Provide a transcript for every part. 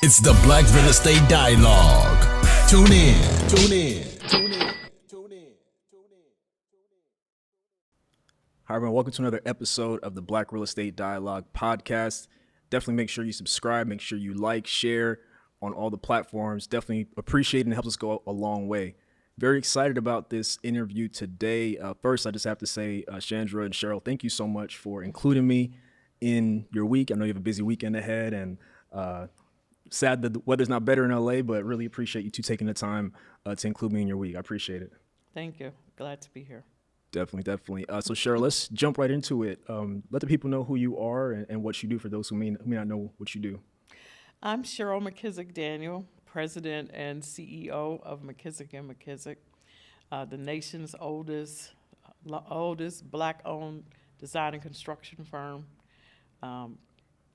It's the Black Real Estate Dialogue. Tune in. Tune in. Tune in. Tune in. Hi, everyone. Welcome to another episode of the Black Real Estate Dialogue podcast. Definitely make sure you subscribe. Make sure you like, share on all the platforms. Definitely appreciate it and helps us go a long way. Very excited about this interview today. First, I just have to say, Chandra and Cheryl, thank you so much for including me in your week. I know you have a busy weekend ahead, and sad that the weather's not better in LA, but really appreciate you two taking the time to include me in your week. I appreciate it. Thank you. Glad to be here. Definitely. So Cheryl, let's jump right into it. Let the people know who you are and what you do for those who may not know what you do. I'm Cheryl McKissack Daniel, President and CEO of McKissack & McKissack, the nation's oldest Black-owned design and construction firm,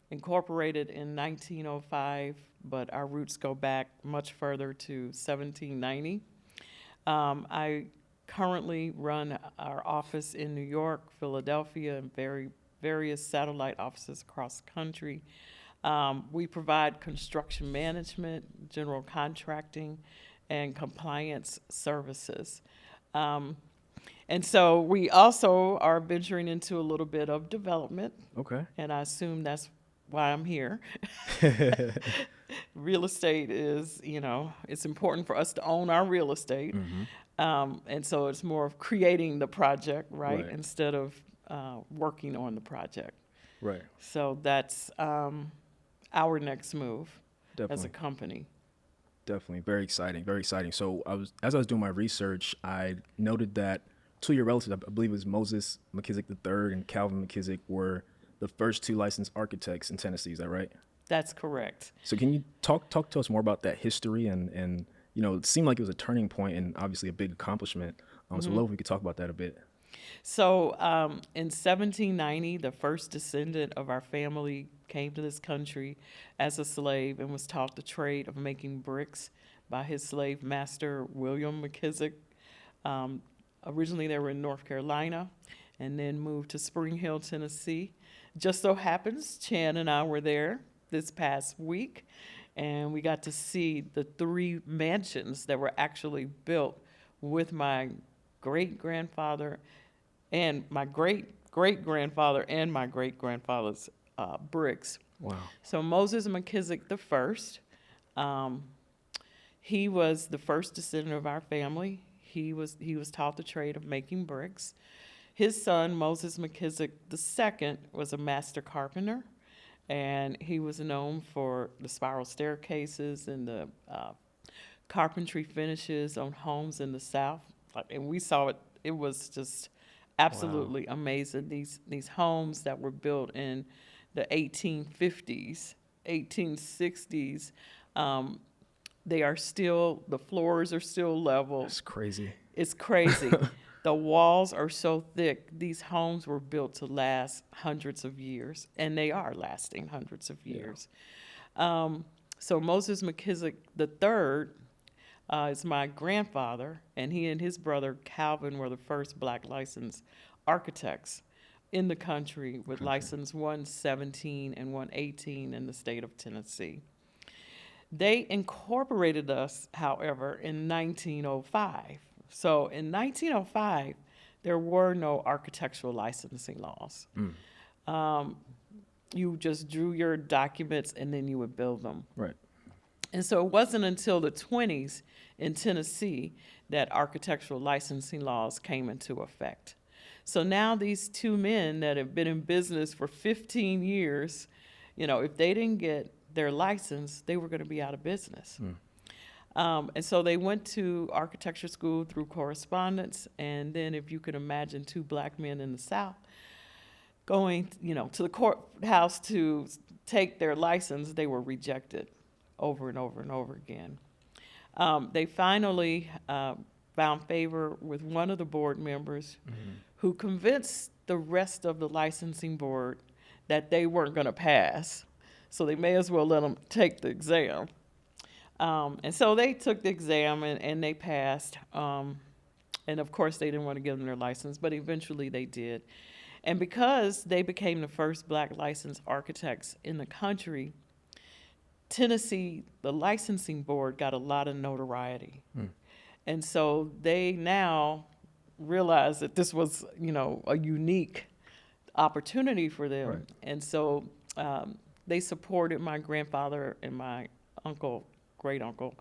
incorporated in 1905, but our roots go back much further to 1790. I currently run our office in New York, Philadelphia, and various satellite offices across the country. We provide construction management, general contracting, and compliance services. And so we also are venturing into a little bit of development. Okay. And I assume that's why I'm here. Real estate is, it's important for us to own our real estate. Mm-hmm. And so it's more of creating the project, right? Right. Instead of working on the project. Right. So that's our next move as Definitely. a company. Definitely. Very exciting. Very exciting. So as I was doing my research, I noted that two of your relatives, I believe it was Moses McKissack III and Calvin McKissack, were the first two licensed architects in Tennessee. Is that right? That's correct. So can you talk to us more about that history and it seemed like it was a turning point and obviously a big accomplishment. So I'd love if we could talk about that a bit. So in 1790, the first descendant of our family came to this country as a slave and was taught the trade of making bricks by his slave master, William McKissack. Originally, they were in North Carolina and then moved to Spring Hill, Tennessee. Just so happens, Chan and I were there this past week, and we got to see the three mansions that were actually built with my great-grandfather and my great-great-grandfather and my great-grandfather's bricks. Wow. So Moses McKissack I, he was the first descendant of our family. He was taught the trade of making bricks. His son, Moses McKissack II, was a master carpenter, and he was known for the spiral staircases and the carpentry finishes on homes in the South. And we saw it. It was just absolutely amazing. These homes that were built in the 1850s, 1860s, the floors are still level. That's crazy. It's crazy. The walls are so thick. These homes were built to last hundreds of years, and they are lasting hundreds of years. So Moses McKissack III is my grandfather, and he and his brother Calvin were the first Black licensed architects in the country with license 117 and 118 in the state of Tennessee. They incorporated us, however, in 1905. So in 1905, there were no architectural licensing laws. You just drew your documents and then you would build them. Right. And so it wasn't until the 20s in Tennessee that architectural licensing laws came into effect. So now these two men that have been in business for 15 years, if they didn't get their license, they were going to be out of business. And so they went to architecture school through correspondence. And then if you could imagine two Black men in the South going, to the courthouse to take their license, they were rejected over and over and over again. They finally found favor with one of the board members who convinced the rest of the licensing board that they weren't going to pass. So they may as well let them take the exam. And so they took the exam and they passed. And of course, they didn't want to give them their license, but eventually they did. And because they became the first Black licensed architects in the country, Tennessee, the licensing board got a lot of notoriety. And so they now realize that this was, a unique opportunity for them. Right. And so they supported my grandfather and my great uncle,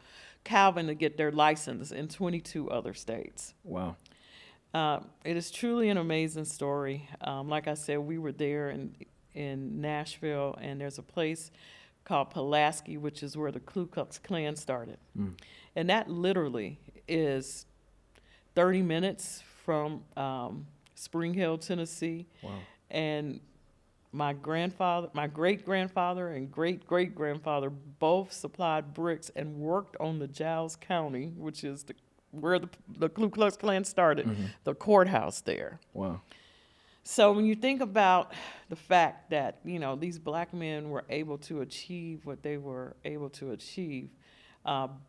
Calvin, to get their license in 22 other states. Wow. It is truly an amazing story. Like I said, we were there in Nashville, and there's a place called Pulaski, which is where the Ku Klux Klan started. And that literally is 30 minutes from Spring Hill, Tennessee. Wow. And my great-grandfather and great-great-grandfather both supplied bricks and worked on the Giles County, which is where the Ku Klux Klan started, the courthouse there. Wow. So when you think about the fact that, these black men were able to achieve what they were able to achieve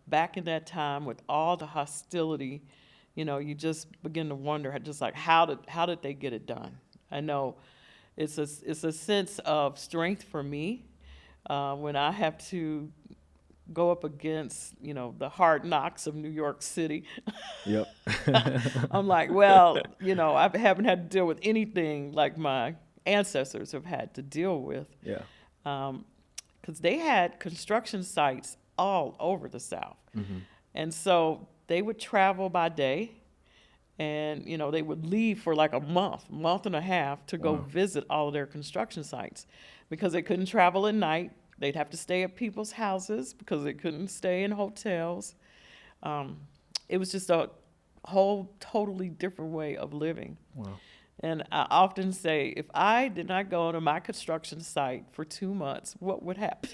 back in that time with all the hostility, you just begin to wonder, just like, how did they get it done? I know it's a sense of strength for me when I have to go up against, the hard knocks of New York City. Yep. I'm like, well, I haven't had to deal with anything like my ancestors have had to deal with. Yeah. Because they had construction sites all over the South. And so they would travel by day, and, they would leave for like a month and a half to go visit all of their construction sites because they couldn't travel at night. They'd have to stay at people's houses because they couldn't stay in hotels. It was just a whole totally different way of living. Wow. And I often say, if I did not go to my construction site for 2 months, what would happen?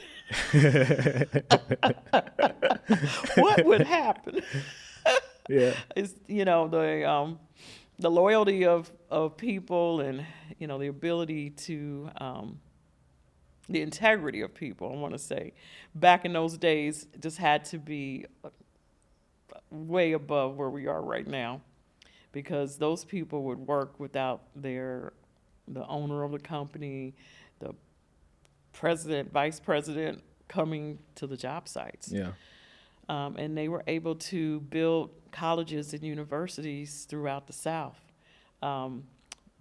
What would happen? Yeah. It's, the loyalty of people and, the ability to, the integrity of people, I want to say, back in those days just had to be way above where we are right now, because those people would work without the owner of the company, the president, vice president coming to the job sites. Yeah. And they were able to build colleges and universities throughout the South.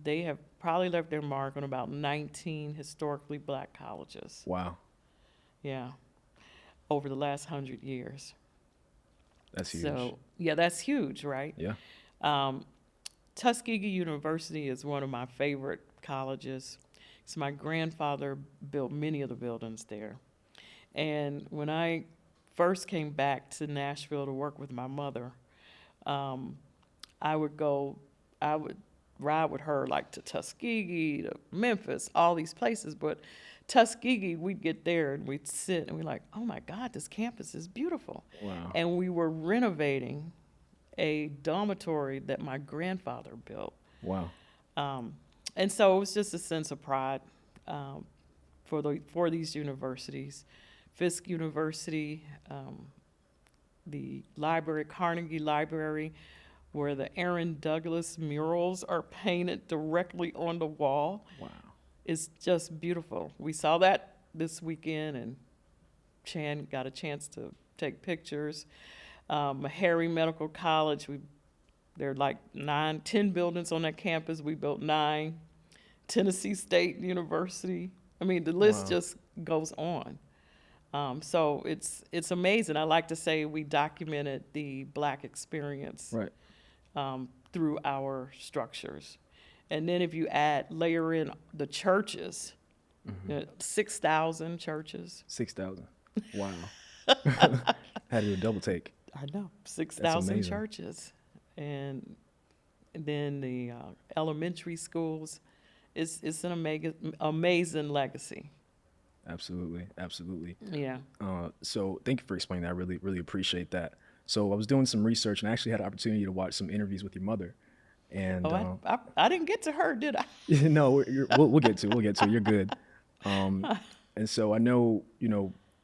They have probably left their mark on about 19 historically black colleges. Wow. Yeah. Over the last 100 years. That's huge. So, yeah, that's huge, right? Yeah. Tuskegee University is one of my favorite colleges. So my grandfather built many of the buildings there. And when I first came back to Nashville to work with my mother, I would ride with her like to Tuskegee, to Memphis, all these places. But Tuskegee, we'd get there and we'd sit and we're like, oh my God, this campus is beautiful. Wow. And we were renovating a dormitory that my grandfather built. Wow. And so it was just a sense of pride for these universities. Fisk University, the library, Carnegie Library, where the Aaron Douglas murals are painted directly on the wall. Wow. It's just beautiful. We saw that this weekend, and Chan got a chance to take pictures. Meharry Medical College, there are like 10 buildings on that campus. We built 9. Tennessee State University. I mean, the list just goes on. So it's amazing. I like to say we documented the black experience through our structures. And then if you layer in the churches, 6,000 churches. 6,000. Wow. Had to do a double take. I know, 6,000 churches. And then the elementary schools. It's an amazing legacy. Absolutely. Absolutely. Yeah. So thank you for explaining that. I really, really appreciate that. So I was doing some research and I actually had an opportunity to watch some interviews with your mother. And I didn't get to her, did I? No, we'll get to it. You're good. And so I know,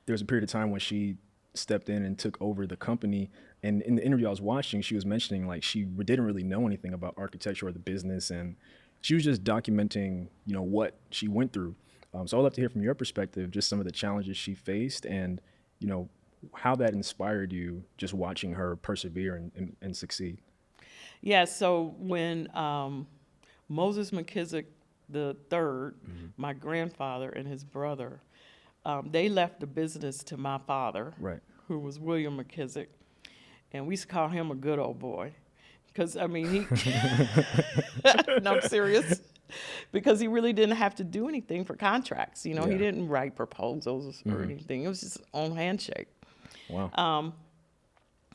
there's a period of time when she stepped in and took over the company. And in the interview I was watching, she was mentioning like she didn't really know anything about architecture or the business. And she was just documenting, what she went through. So I'd love to hear from your perspective, just some of the challenges she faced and, how that inspired you just watching her persevere and succeed. Yeah, so when Moses McKissack the third, my grandfather and his brother, they left the business to my father, Right. who was William McKissack, and we used to call him a good old boy, because he. No, I'm serious, because he really didn't have to do anything for contracts. He Yeah. didn't write proposals or anything. It was just on handshake. Wow.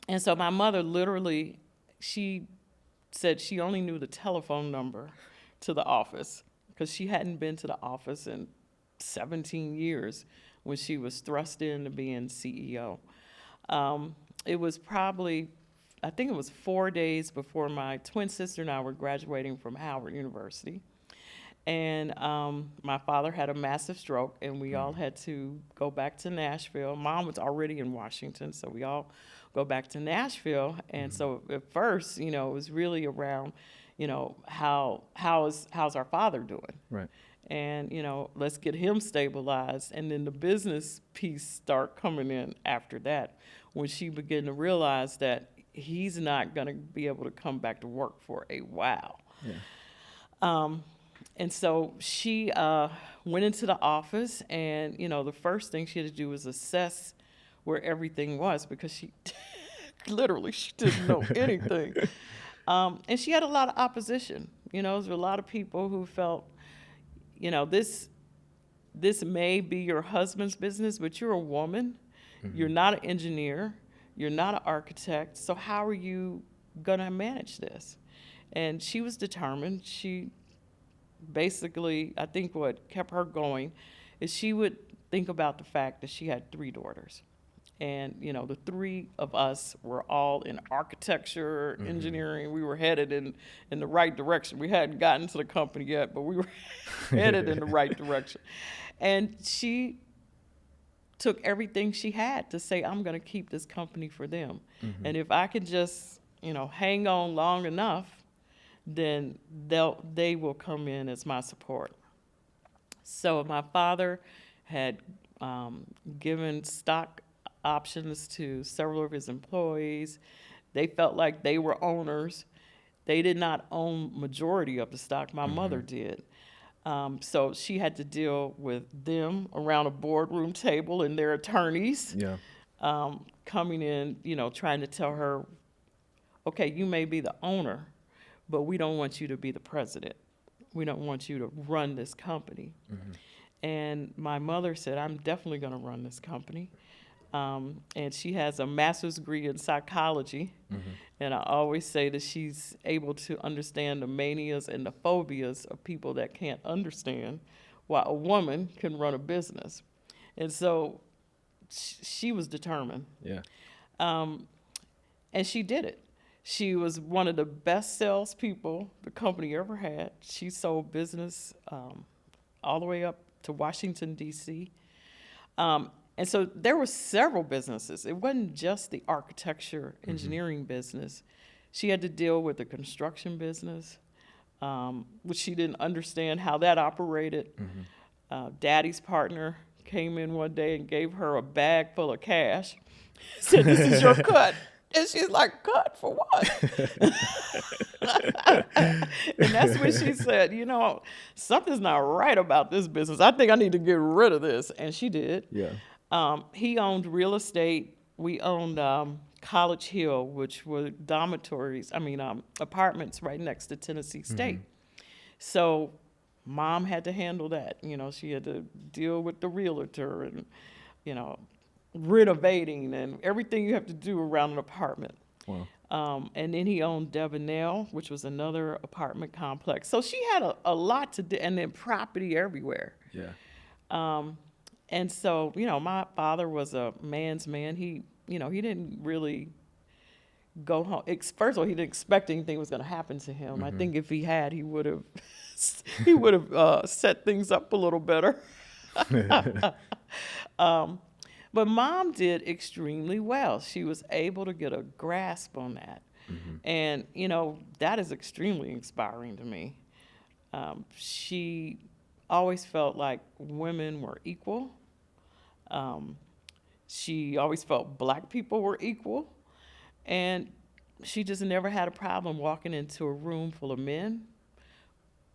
And so my mother literally, she said she only knew the telephone number to the office because she hadn't been to the office in 17 years when she was thrust into being CEO. It was probably, I think it was 4 days before my twin sister and I were graduating from Howard University. And my father had a massive stroke, and we all had to go back to Nashville. Mom was already in Washington, so we all go back to Nashville. And so at first, it was really around, how's our father doing? Right. And, let's get him stabilized. And then the business piece start coming in after that, when she began to realize that he's not going to be able to come back to work for a while. Yeah. And so she went into the office, and, the first thing she had to do was assess where everything was, because she literally, she didn't know anything. And she had a lot of opposition. There was a lot of people who felt, this may be your husband's business, but you're a woman. Mm-hmm. You're not an engineer. You're not an architect. So how are you going to manage this? And she was determined. She basically, I think what kept her going is she would think about the fact that she had 3 daughters. And, the 3 of us were all in architecture, engineering. We were headed in the right direction. We hadn't gotten to the company yet, but we were headed in the right direction. And she took everything she had to say, I'm going to keep this company for them. Mm-hmm. And if I can just, hang on long enough, then they will come in as my support. So my father had given stock options to several of his employees. They felt like they were owners. They did not own majority of the stock. My mother did. So she had to deal with them around a boardroom table and their attorneys. Yeah. Coming in, trying to tell her, okay, you may be the owner, but we don't want you to be the president. We don't want you to run this company. Mm-hmm. And my mother said, I'm definitely going to run this company. And she has a master's degree in psychology. Mm-hmm. And I always say that she's able to understand the manias and the phobias of people that can't understand why a woman can run a business. And so she was determined. Yeah. And she did it. She was one of the best salespeople the company ever had. She sold business all the way up to Washington, D.C. And so there were several businesses. It wasn't just the architecture, engineering business. She had to deal with the construction business, which she didn't understand how that operated. Daddy's partner came in one day and gave her a bag full of cash. Said, this is your cut. And she's like, cut for what? And that's when she said, something's not right about this business. I think I need to get rid of this. And she did. Yeah. He owned real estate. We owned College Hill, which were apartments right next to Tennessee State. So Mom had to handle that. She had to deal with the realtor and, renovating and everything you have to do around an apartment. Wow. And then he owned Devonell, which was another apartment complex. So she had a lot to do, and then property everywhere. Yeah. And so, my father was a man's man. He didn't really go home. First of all, he didn't expect anything was going to happen to him. I think if he had, he would have set things up a little better. But Mom did extremely well. She was able to get a grasp on that. And, that is extremely inspiring to me. She always felt like women were equal. She always felt black people were equal. And she just never had a problem walking into a room full of men.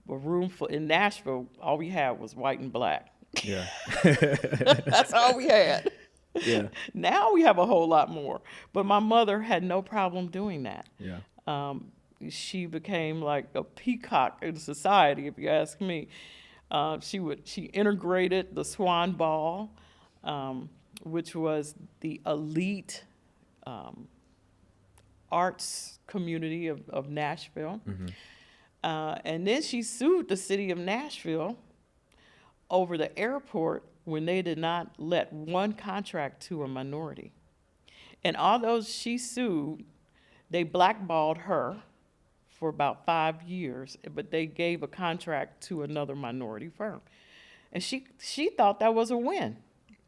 In Nashville, all we had was white and black. Yeah. That's all we had. Yeah. Now we have a whole lot more. But my mother had no problem doing that. Yeah. She became like a peacock in society, if you ask me. She integrated the Swan Ball, which was the elite arts community of Nashville. Mm-hmm. And then she sued the city of Nashville over the airport when they did not let one contract to a minority. And although she sued, they blackballed her for about 5 years, but they gave a contract to another minority firm. And she thought that was a win.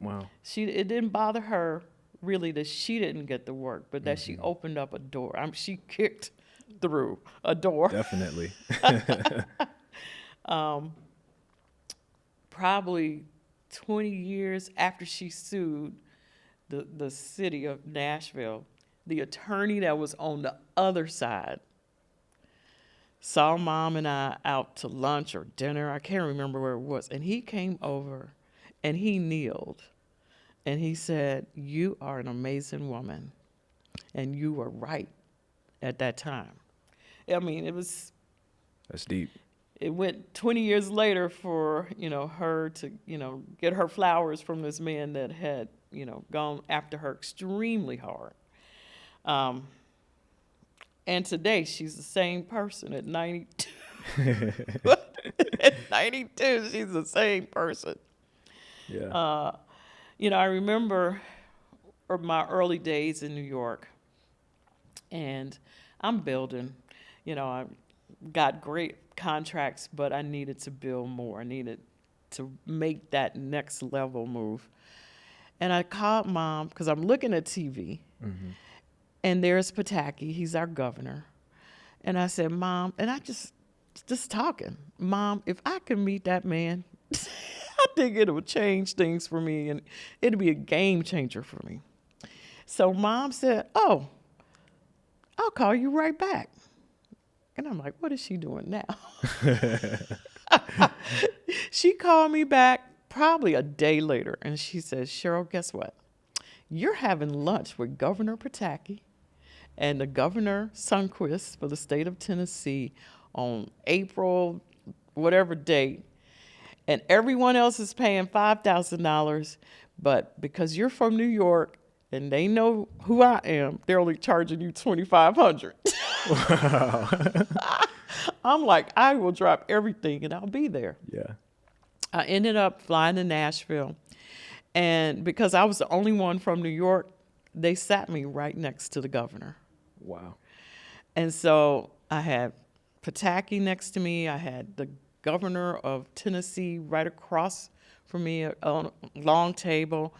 Wow. It didn't bother her really that she didn't get the work, but that she opened up a door. She kicked through a door. Definitely. Probably 20 years after she sued the city of Nashville, the attorney that was on the other side saw Mom and I out to lunch or dinner. I can't remember where it was. And he came over and he kneeled and he said, "You are an amazing woman. And you were right at that time." I mean, That's deep. It went 20 years later for, her to, get her flowers from this man that had, gone after her extremely hard. And today she's the same person at 92. At 92, she's the same person. Yeah. I remember my early days in New York, and I'm building. I got great contracts, but I needed to build more. I needed to make that next level move. And I called Mom because I'm looking at TV, and there's Pataki. He's our governor. And I said, "Mom," and I just talking, "Mom, if I could meet that man, I think it would change things for me, and it'd be a game changer for me." So Mom said, "Oh, I'll call you right back." And I'm like, what is she doing now? She called me back probably a day later, and she says, "Cheryl, guess what? You're having lunch with Governor Pataki and the Governor Sundquist for the state of Tennessee on April whatever date, and everyone else is paying $5,000, but because you're from New York and they know who I am, they're only charging you $2,500. Wow. I'm like, I will drop everything and I'll be there. Yeah. I ended up flying to Nashville, and because I was the only one from New York, they sat me right next to the governor. Wow. And so I had Pataki next to me. I had the governor of Tennessee right across from me on a long table.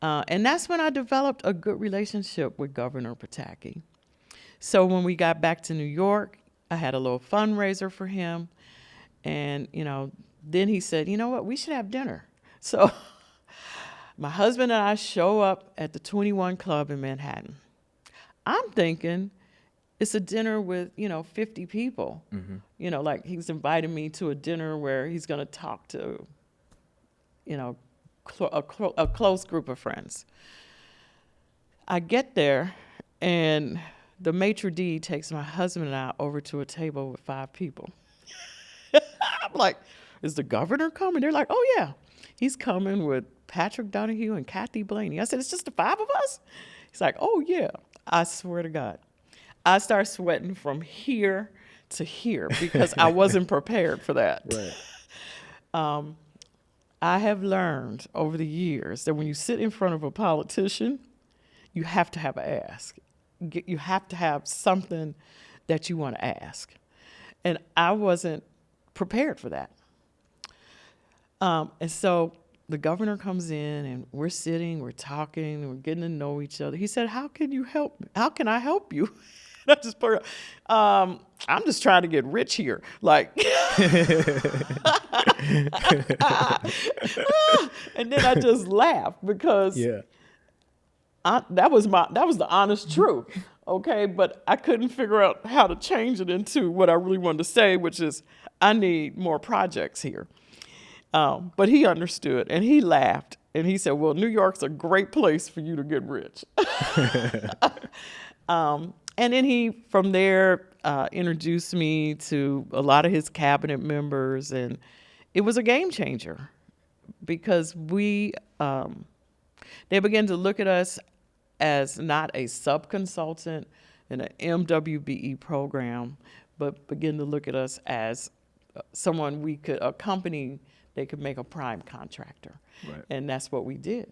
And that's when I developed a good relationship with Governor Pataki. So when we got back to New York, I had a little fundraiser for him. And, then he said, "You know what, we should have dinner." So my husband and I show up at the 21 Club in Manhattan. I'm thinking it's a dinner with, 50 people. Mm-hmm. Like he's invited me to a dinner where he's going to talk to, a close group of friends. I get there, and the maitre d' takes my husband and I over to a table with 5 people. I'm like, "Is the governor coming?" They're like, "Oh, yeah. He's coming with Patrick Donahue and Kathy Blaney." I said, "It's just the 5 of us?" He's like, "Oh, yeah." I swear to God. I start sweating from here to here because I wasn't prepared for that. Right. I have learned over the years that when you sit in front of a politician, you have to have an ask. You have to have something that you want to ask. And I wasn't prepared for that. And so the governor comes in, and we're sitting, we're talking, we're getting to know each other. He said, "How can you help me? How can I help you?" And I just put, "I'm just trying to get rich here." Like, And then I just laughed because Yeah. that was the honest truth. Okay, but I couldn't figure out how to change it into what I really wanted to say, which is I need more projects here. But he understood and he laughed and he said, well, New York's a great place for you to get rich. And then he, from there, introduced me to a lot of his cabinet members, and it was a game changer because they began to look at us as not a sub-consultant in an MWBE program, but begin to look at us as someone a company they could make a prime contractor. Right. And that's what we did.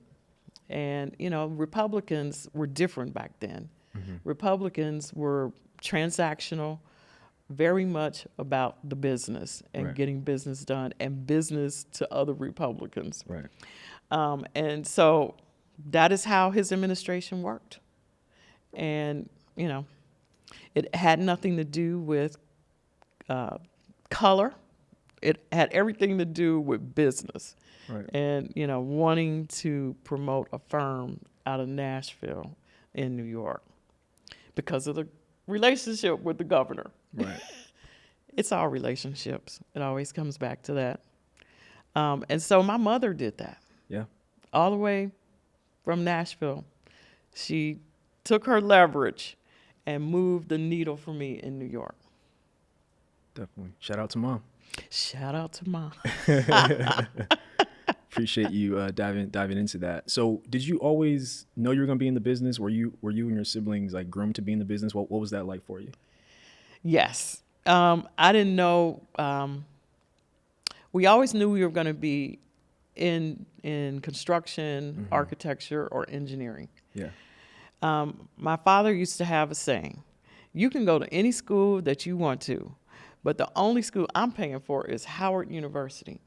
And, Republicans were different back then. Mm-hmm. Republicans were transactional, very much about the business and right. getting business done and business to other Republicans. Right. And so that is how his administration worked. And, it had nothing to do with color. It had everything to do with business. Right. And, wanting to promote a firm out of Nashville in New York because of the relationship with the governor. Right. It's all relationships. It always comes back to that. And so my mother did that. Yeah. All the way from Nashville. She took her leverage and moved the needle for me in New York. Definitely. Shout out to Mom. Shout out to Mom. Appreciate you diving into that. So, did you always know you were going to be in the business? Were you and your siblings like groomed to be in the business? What was that like for you? Yes. I didn't know. We always knew we were going to be in construction, mm-hmm. architecture, or engineering. Yeah. My father used to have a saying: "You can go to any school that you want to, but the only school I'm paying for is Howard University."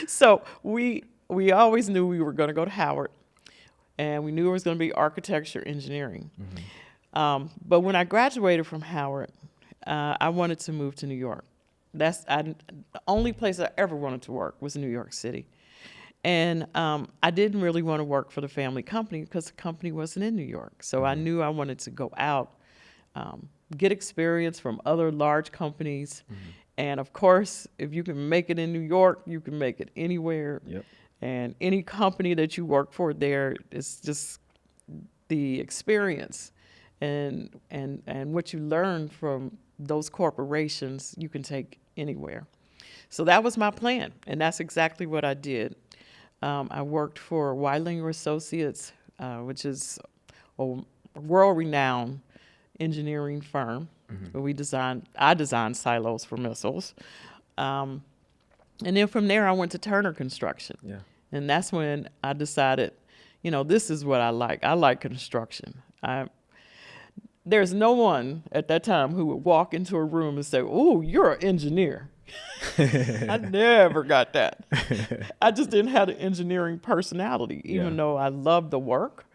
So we always knew we were going to go to Howard, and we knew it was going to be architecture, engineering. Mm-hmm. But when I graduated from Howard, I wanted to move to New York. The only place I ever wanted to work was New York City. And I didn't really want to work for the family company because the company wasn't in New York. So mm-hmm. I knew I wanted to go out, get experience from other large companies. Mm-hmm. And of course, if you can make it in New York, you can make it anywhere. Yep. And any company that you work for there, it's just the experience and what you learn from those corporations, you can take anywhere. So that was my plan, and that's exactly what I did. I worked for Weilinger Associates, which is a world-renowned engineering firm. Mm-hmm. I designed silos for missiles. And then from there, I went to Turner Construction. Yeah. And that's when I decided, this is what I like. I like construction. There's no one at that time who would walk into a room and say, "Oh, you're an engineer." I never got that. I just didn't have the engineering personality, even though I loved the work.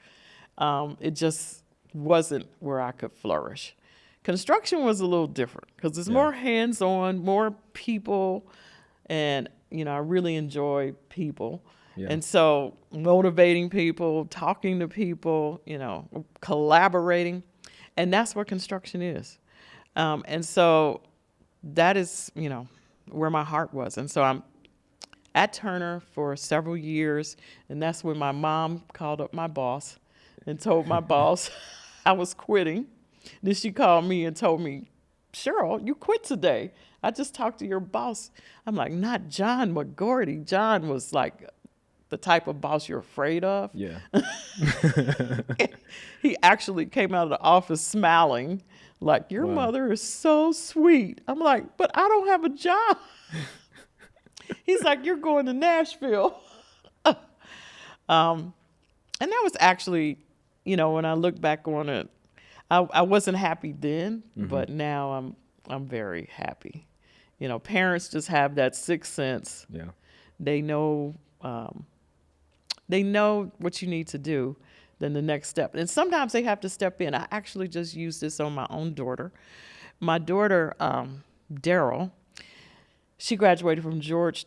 It just wasn't where I could flourish. Construction was a little different because it's more hands-on, more people, and I really enjoy people. Yeah. And so motivating people, talking to people, collaborating, and that's what construction is. And so that is, where my heart was. And so I'm at Turner for several years, and that's when my mom called up my boss and told my boss I was quitting. Then she called me and told me, "Cheryl, you quit today. I just talked to your boss." I'm like, "Not John McGordy." John was like the type of boss you're afraid of. Yeah. He actually came out of the office smiling, like, "Your mother is so sweet." I'm like, "But I don't have a job." He's like, "You're going to Nashville." And that was actually, when I look back on it, I wasn't happy then, mm-hmm. but now I'm very happy. Parents just have that sixth sense. Yeah. They know what you need to do, then the next step. And sometimes they have to step in. I actually just used this on my own daughter. My daughter, Daryl, she graduated from George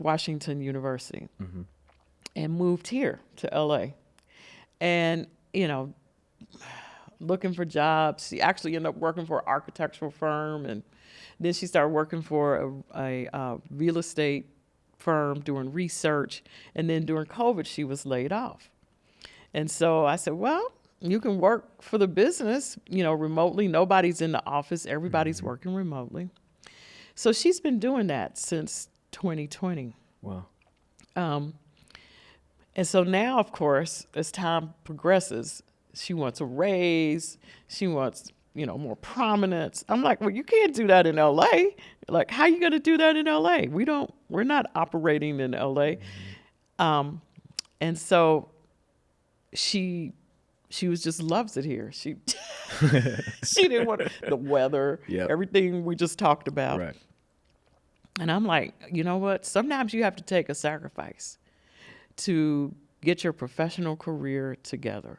Washington University, and moved here to LA. And, looking for jobs. She actually ended up working for an architectural firm, and then she started working for a real estate firm doing research. And then during COVID, she was laid off. And so I said, well, you can work for the business, remotely. Nobody's in the office. Everybody's working remotely. So she's been doing that since 2020. Wow. And so now, of course, as time progresses, she wants a raise. She wants, more prominence. I'm like, well, you can't do that in LA. Like, how are you going to do that in LA? We're not operating in LA. And so she was just loves it here. She didn't want the weather, everything we just talked about. Right. And I'm like, you know what? Sometimes you have to take a sacrifice to get your professional career together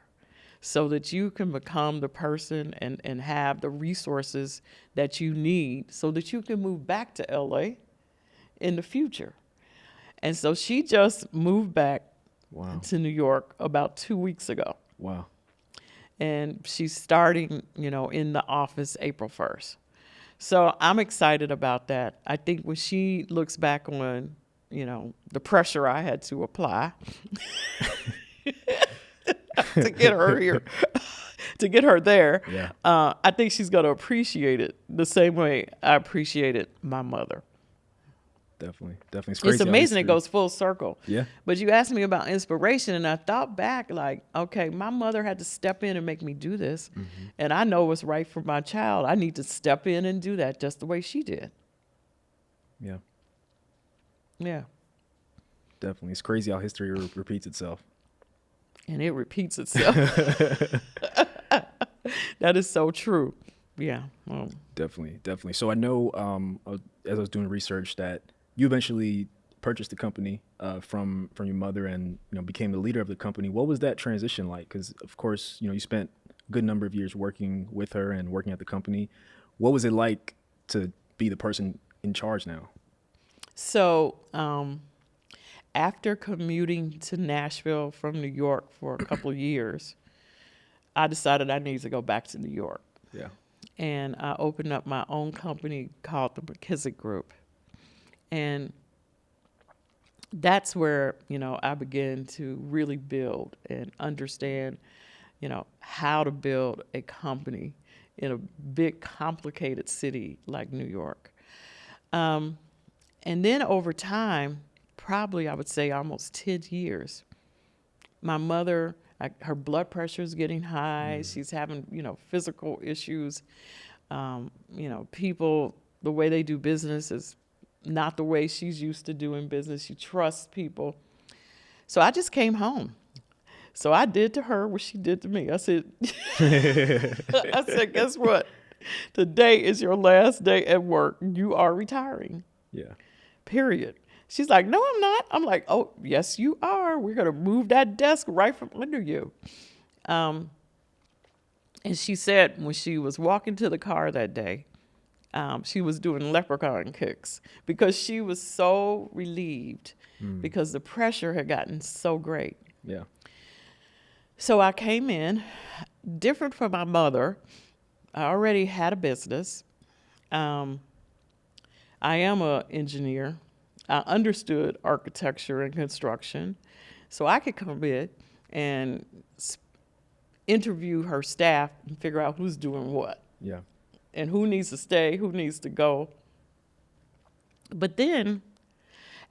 so that you can become the person and have the resources that you need so that you can move back to LA in the future. And so she just moved back to New York about 2 weeks ago. Wow. And she's starting, in the office April 1st. So I'm excited about that. I think when she looks back on, the pressure I had to apply to get her here, to get her there, I think she's going to appreciate it the same way I appreciated my mother. Definitely. It's amazing. It goes full circle. Yeah. But you asked me about inspiration, and I thought back like, okay, my mother had to step in and make me do this. And I know what's right for my child. I need to step in and do that just the way she did. Yeah. Yeah. Definitely. It's crazy how history repeats itself. And it repeats itself. That is so true. Yeah. Definitely. So I know as I was doing research that you eventually purchased the company from your mother and became the leader of the company. What was that transition like? Because of course you spent a good number of years working with her and working at the company. What was it like to be the person in charge now? So after commuting to Nashville from New York for a couple of years, I decided I needed to go back to New York. Yeah. And I opened up my own company called the McKissack Group. And that's where, I began to really build and understand, how to build a company in a big, complicated city like New York. And then over time, probably I would say almost 10 years, my mother, her blood pressure is getting high. She's having, physical issues. People, the way they do business is not the way she's used to doing business. She trusts people. So I just came home. So I did to her what she did to me. I said, guess what? Today is your last day at work. You are retiring. Yeah. Period. She's like, no, I'm not. I'm like, oh, yes, you are. We're going to move that desk right from under you. And she said when she was walking to the car that day, she was doing leprechaun kicks because she was so relieved because the pressure had gotten so great. Yeah. So I came in, different from my mother. I already had a business. I am an engineer. I understood architecture and construction. So I could come in and interview her staff and figure out who's doing what. Yeah. And who needs to stay, who needs to go. But then,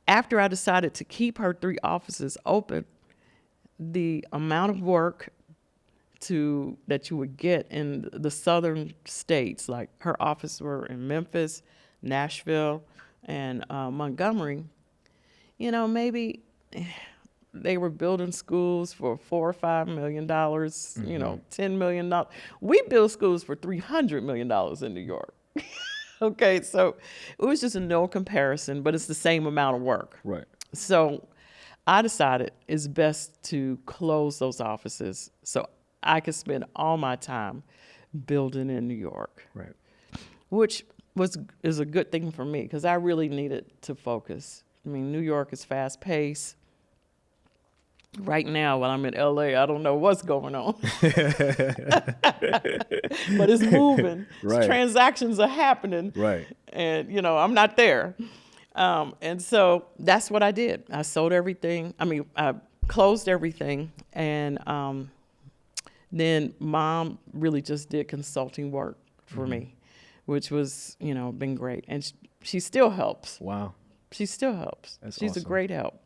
after I decided to keep her 3 offices open, the amount of work that you would get in the southern states, like her offices were in Memphis, Nashville, and Montgomery, maybe they were building schools for $4 or $5 million, $10 million. We build schools for $300 million in New York. Okay, so it was just a no comparison, but it's the same amount of work. Right. So I decided it's best to close those offices so I could spend all my time building in New York. Right. Which is a good thing for me because I really needed to focus. I mean, New York is fast paced. Right now, while I'm in LA, I don't know what's going on, but it's moving. Right. Transactions are happening, Right. and I'm not there. And so that's what I did. I sold everything. I closed everything, and then Mom really just did consulting work for me, which was been great, and she still helps. Wow. She still helps. She's awesome. a great help.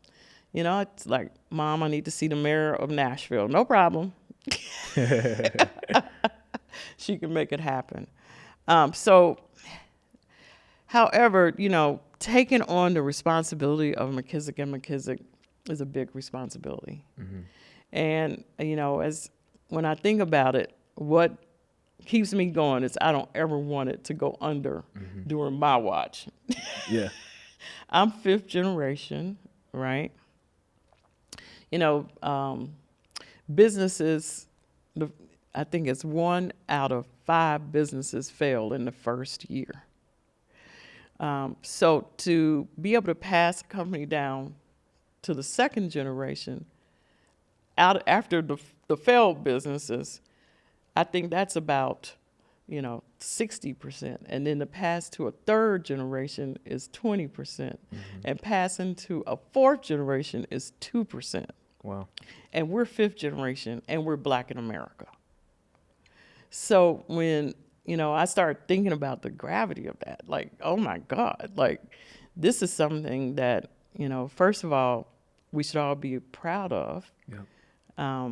It's like, Mom, I need to see the mayor of Nashville. No problem. She can make it happen. However, taking on the responsibility of McKissack and McKissack is a big responsibility. Mm-hmm. And, when I think about it, what keeps me going is I don't ever want it to go under during my watch. Yeah. I'm 5th generation, right? Businesses, I think it's 1 out of 5 businesses fail in the first year. So to be able to pass a company down to the 2nd generation after the failed businesses, I think that's about 60%, and then the pass to a 3rd generation is 20%, and passing to a 4th generation is 2%. Wow. And we're 5th generation, and we're Black in America. So when I started thinking about the gravity of that, like, oh my God, like, this is something that first of all, we should all be proud of. Yeah.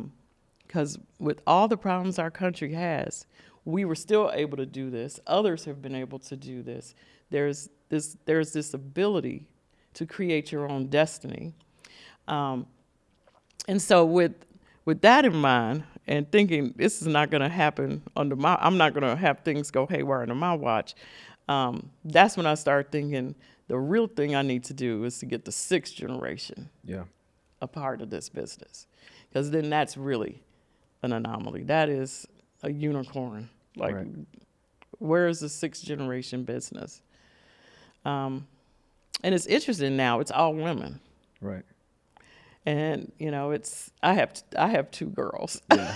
Because with all the problems our country has, we were still able to do this. Others have been able to do this. There's this ability to create your own destiny. And so with that in mind, and thinking this is not going to happen I'm not going to have things go haywire under my watch, that's when I started thinking the real thing I need to do is to get the 6th generation a part of this business. Because then that's really an anomaly. That is a unicorn. Like, right. Where is the 6th generation business? And it's interesting now. It's all women. Right. And I have 2 girls. Yeah.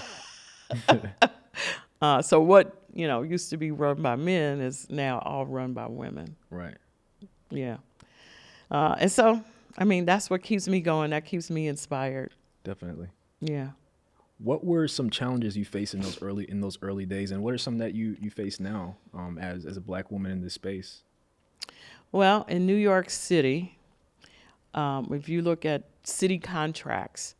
So what used to be run by men is now all run by women. Right. Yeah. And so that's what keeps me going. That keeps me inspired. Definitely. Yeah. What were some challenges you faced in those early days, and what are some that you face now as a Black woman in this space? Well, in New York City, if you look at city contracts,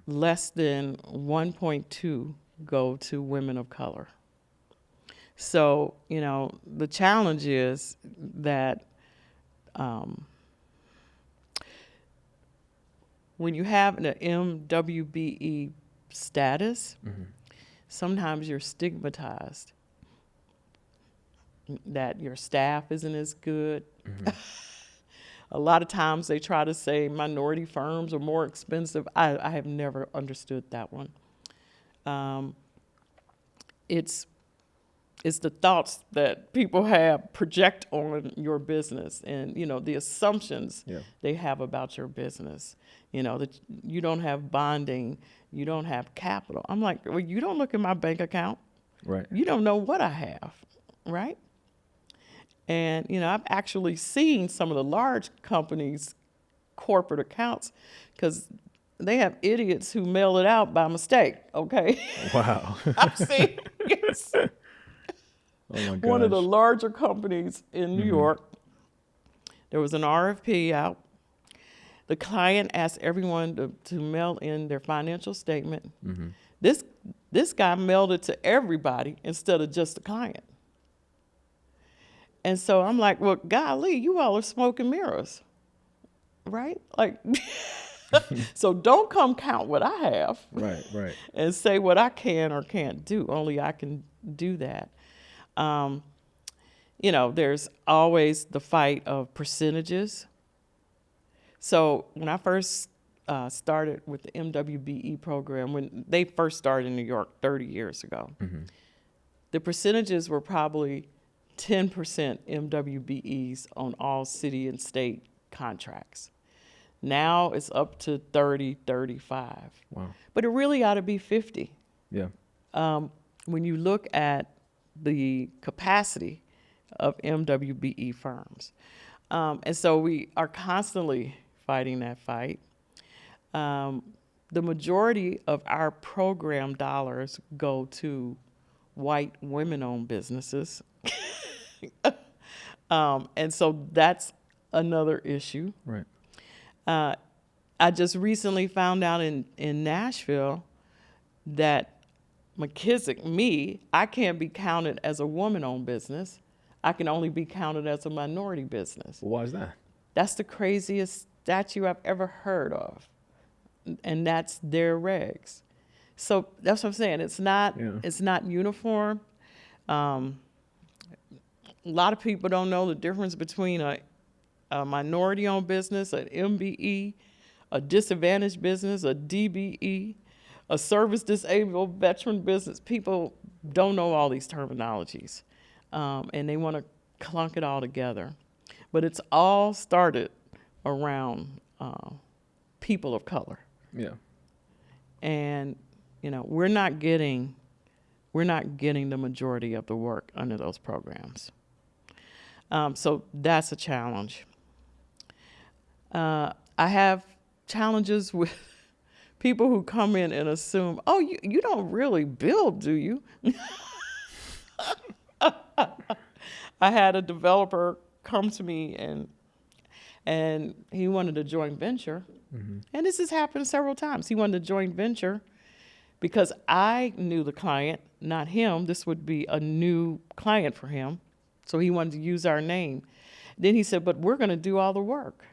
less than 1.2 go to women of color. So, the challenge is that when you have an MWBE status, sometimes you're stigmatized that your staff isn't as good. A lot of times they try to say minority firms are more expensive. I have never understood that one. It's the thoughts that people project on your business, and the assumptions they have about your business. That you don't have bonding, you don't have capital. I'm like, well, you don't look at my bank account. Right. You don't know what I have, right? And I've actually seen some of the large companies' corporate accounts because they have idiots who mail it out by mistake. Okay. Wow. I've seen. Yes. Oh my gosh. One of the larger companies in New York, there was an RFP out. The client asked everyone to mail in their financial statement. This guy mailed it to everybody instead of just the client. And so I'm like, well, golly, you all are smoke and mirrors, right? Like, so don't come count what I have. Right. And say what I can or can't do. Only I can do that. There's always the fight of percentages. So when I first started with the MWBE program, when they first started in New York 30 years ago, the percentages were probably 10% MWBEs on all city and state contracts. Now it's up to 30, 35. Wow. But it really ought to be 50. Yeah. When you look at the capacity of MWBE firms. And so we are constantly fighting that fight. The majority of our program dollars go to white women-owned businesses. And so that's another issue. Right. I just recently found out in Nashville that McKissack, I can't be counted as a woman-owned business. I can only be counted as a minority business. Well, why is that? That's the craziest statute I've ever heard of. And that's their regs. So that's what I'm saying. It's not uniform. A lot of people don't know the difference between a minority-owned business, an MBE, a disadvantaged business, a DBE, a service-disabled veteran business. People don't know all these terminologies, and they want to clunk it all together. But it's all started around people of color. Yeah. And, we're not getting the majority of the work under those programs. So that's a challenge. I have challenges with people who come in and assume, oh, you don't really build, do you? I had a developer come to me and he wanted a joint venture. Mm-hmm. And this has happened several times. He wanted a joint venture because I knew the client, not him. This would be a new client for him. So he wanted to use our name. Then he said, but we're going to do all the work.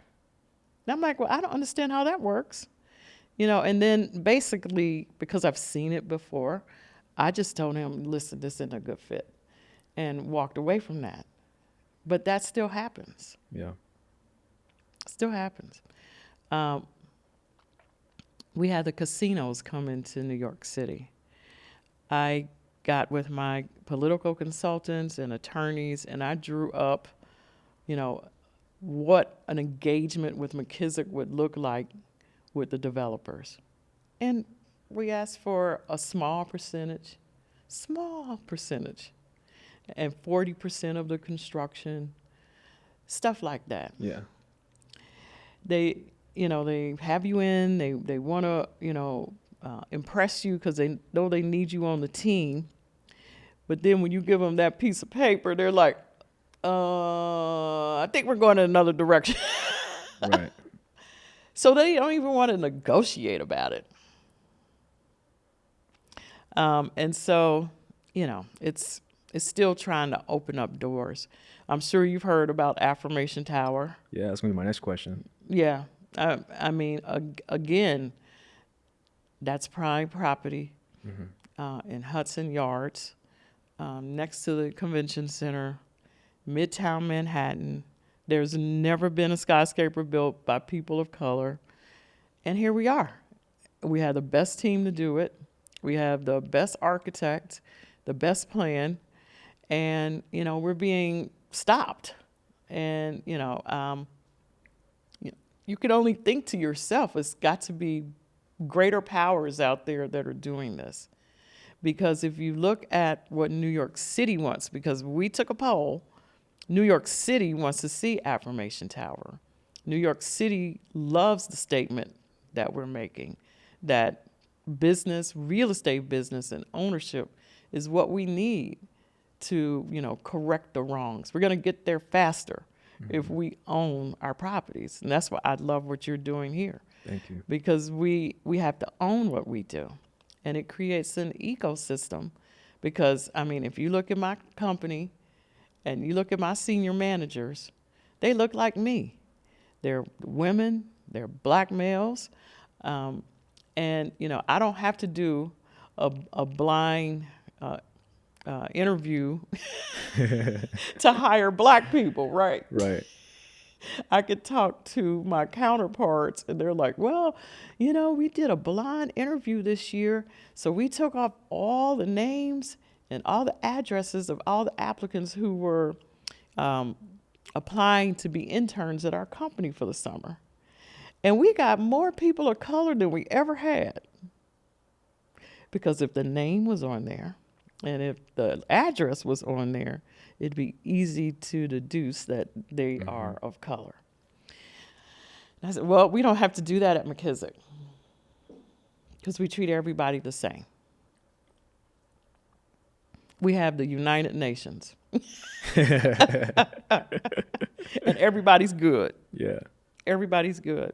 And I'm like, well, I don't understand how that works. And then basically, because I've seen it before, I just told him, listen, this isn't a good fit, and walked away from that. But that still happens. Yeah. Still happens. We had the casinos come into New York City. I got with my political consultants and attorneys, and I drew up, what an engagement with McKissack would look like with the developers. And we asked for a small percentage, and 40% of the construction, stuff like that. Yeah. They have you in, they want to, impress you because they know they need you on the team. But then when you give them that piece of paper, they're like, I think we're going in another direction. Right. So they don't even want to negotiate about it. And so, it's still trying to open up doors. I'm sure you've heard about Affirmation Tower. Yeah, that's going to be my next question. Yeah. I mean, again, that's prime property in Hudson Yards, next to the convention center, Midtown Manhattan. There's never been a skyscraper built by people of color. And here we are. We have the best team to do it. We have the best architect, the best plan, and, we're being stopped. And, you can only think to yourself, it's got to be greater powers out there that are doing this. Because if you look at what New York City wants, because we took a poll, New York City wants to see Affirmation Tower. New York City loves the statement that we're making, that business, real estate business, and ownership is what we need to, correct the wrongs. We're going to get there faster if we own our properties. And that's why I love what you're doing here. Thank you. Because we have to own what we do. And it creates an ecosystem. Because, if you look at my company and you look at my senior managers, they look like me. They're women, they're black males. And, I don't have to do a blind interview to hire black people, right? Right. I could talk to my counterparts and they're like, well, we did a blind interview this year. So we took off all the names and all the addresses of all the applicants who were applying to be interns at our company for the summer. And we got more people of color than we ever had. Because if the name was on there and if the address was on there, it'd be easy to deduce that they are of color. And I said, well, we don't have to do that at McKissack because we treat everybody the same. We have the United Nations. And everybody's good. Yeah. Everybody's good.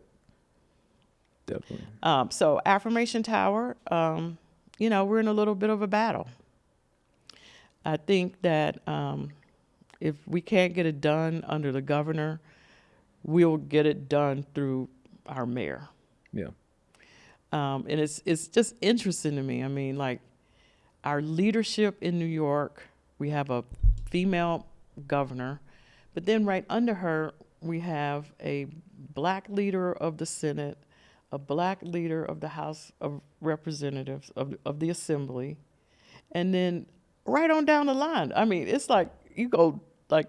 Definitely. So Affirmation Tower, we're in a little bit of a battle. I think that if we can't get it done under the governor, we'll get it done through our mayor. Yeah. And it's just interesting to me. I mean, like, our leadership in New York, we have a female governor, but then right under her, we have a black leader of the Senate, a black leader of the House of Representatives of the Assembly, and then right on down the line. I mean, it's like you go like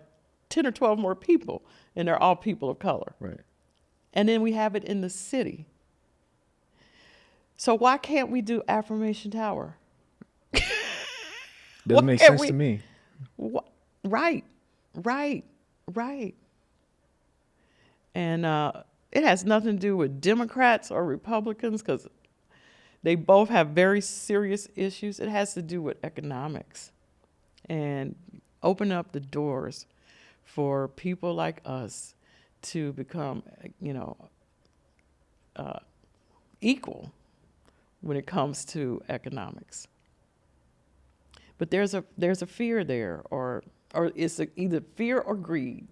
10 or 12 more people, and they're all people of color. Right. And then we have it in the city. So why can't we do Affirmation Tower? Doesn't make sense to me. Right. And it has nothing to do with Democrats or Republicans because they both have very serious issues. It has to do with economics and open up the doors for people like us to become, equal when it comes to economics. But there's a fear there, or it's either fear or greed.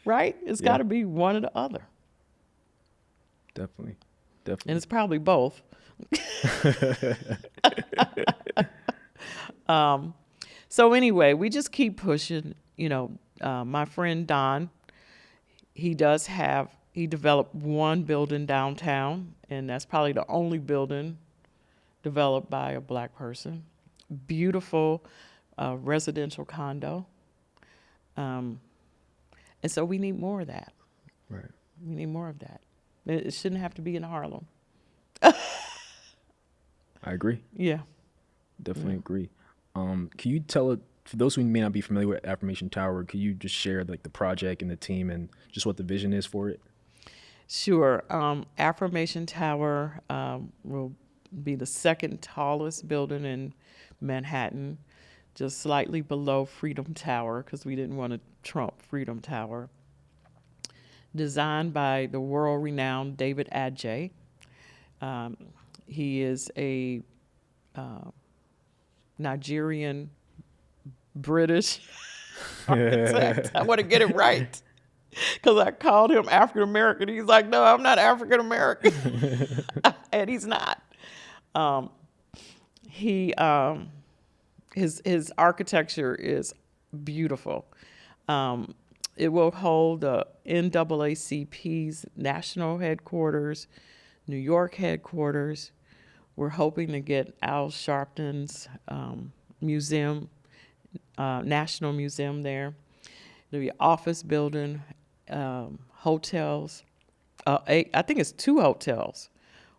Right? It's got to be one or the other. Definitely. And it's probably both. So anyway, we just keep pushing. My friend Don, he developed one building downtown, and that's probably the only building developed by a black person. Beautiful residential condo. And so we need more of that. Right. We need more of that. It shouldn't have to be in Harlem. I agree. Yeah. Definitely agree. Can you tell, for those who may not be familiar with Affirmation Tower, could you just share like the project and the team and just what the vision is for it? Sure. Affirmation Tower will be the second tallest building in Manhattan, just slightly below Freedom Tower because we didn't want to trump Freedom Tower. Designed by the world-renowned David Adjaye. He is a Nigerian British architect. I want to get it right because I called him African American. He's like, no, I'm not African American, and he's not. His architecture is beautiful. It will hold the NAACP's national headquarters, New York headquarters. We're hoping to get Al Sharpton's museum, National Museum there. There'll be an office building, hotels. I think it's 2 hotels,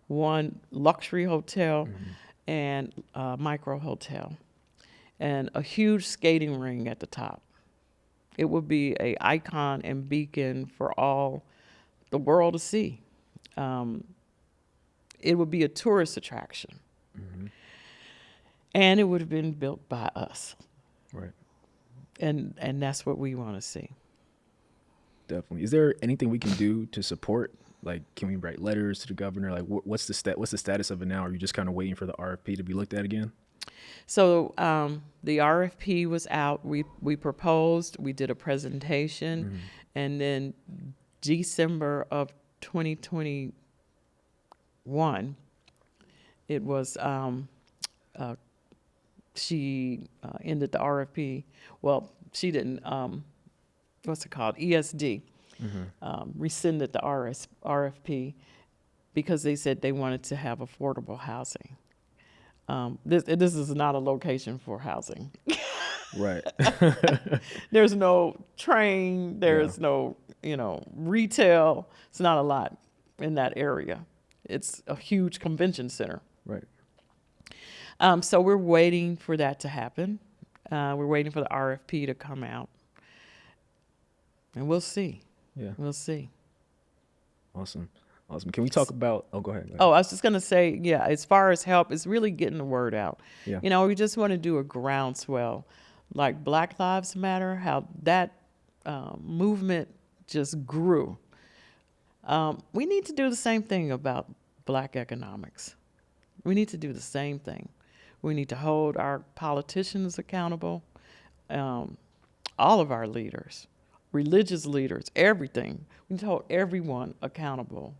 one luxury hotel and a micro hotel, and a huge skating ring at the top. It would be an icon and beacon for all the world to see. It would be a tourist attraction. And it would have been built by us. Right. And that's what we want to see. Definitely. Is there anything we can do to support? Like, can we write letters to the governor? Like, what's the status of it now? Are you just kind of waiting for the RFP to be looked at again? So the RFP was out. We proposed. We did a presentation, and then December of 2021, it was she ended the RFP. Well, she didn't. What's it called? ESD rescinded the RFP because they said they wanted to have affordable housing. This is not a location for housing. Right. There's no train. There's no, retail. It's not a lot in that area. It's a huge convention center. Right. So we're waiting for that to happen. We're waiting for the RFP to come out. And we'll see. Yeah. We'll see. Awesome. Can we talk about, go ahead. Oh, I was just going to say, as far as help, it's really getting the word out. Yeah. We just want to do a groundswell. Like Black Lives Matter, how that movement just grew. We need to do the same thing about Black economics. We need to do the same thing. We need to hold our politicians accountable, all of our leaders, religious leaders, everything. We need to hold everyone accountable